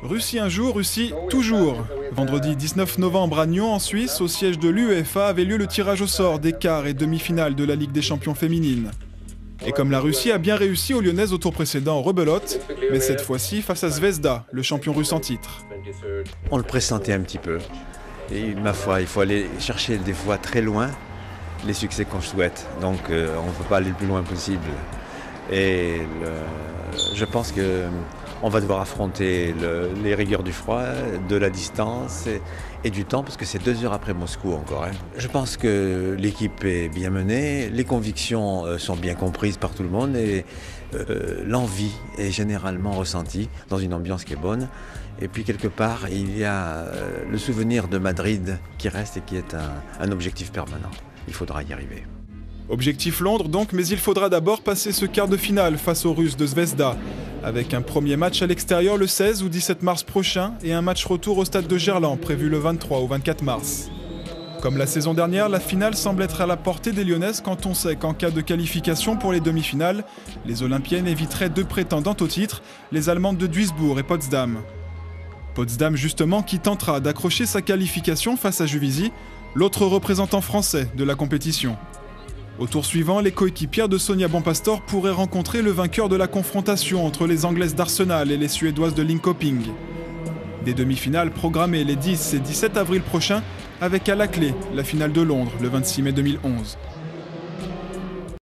Russie un jour, Russie toujours. Vendredi 19 novembre à Nyon en Suisse, au siège de l'UEFA, avait lieu le tirage au sort des quarts et demi-finales de la Ligue des champions féminines. Et comme la Russie a bien réussi aux Lyonnaises au tour précédent, rebelote, mais cette fois-ci face à Zvezda, le champion russe en titre. On le pressentait un petit peu. Et ma foi, il faut aller chercher des fois très loin les succès qu'on souhaite. Donc on ne peut pas aller le plus loin possible. Et je pense qu'on va devoir affronter les rigueurs du froid, de la distance et du temps, parce que c'est 2 heures après Moscou encore. Je pense que l'équipe est bien menée, les convictions sont bien comprises par tout le monde et l'envie est généralement ressentie dans une ambiance qui est bonne. Et puis quelque part, il y a le souvenir de Madrid qui reste et qui est un objectif permanent. Il faudra y arriver. Objectif Londres donc, mais il faudra d'abord passer ce quart de finale face aux Russes de Zvezda, avec un premier match à l'extérieur le 16 ou 17 mars prochain et un match retour au stade de Gerland prévu le 23 ou 24 mars. Comme la saison dernière, la finale semble être à la portée des Lyonnaises quand on sait qu'en cas de qualification pour les demi-finales, les Olympiennes éviteraient 2 prétendantes au titre, les Allemandes de Duisbourg et Potsdam. Potsdam justement qui tentera d'accrocher sa qualification face à Juvisy, l'autre représentant français de la compétition. Au tour suivant, les coéquipières de Sonia Bonpastor pourraient rencontrer le vainqueur de la confrontation entre les Anglaises d'Arsenal et les Suédoises de Linköping. Des demi-finales programmées les 10 et 17 avril prochains, avec à la clé la finale de Londres le 26 mai 2011.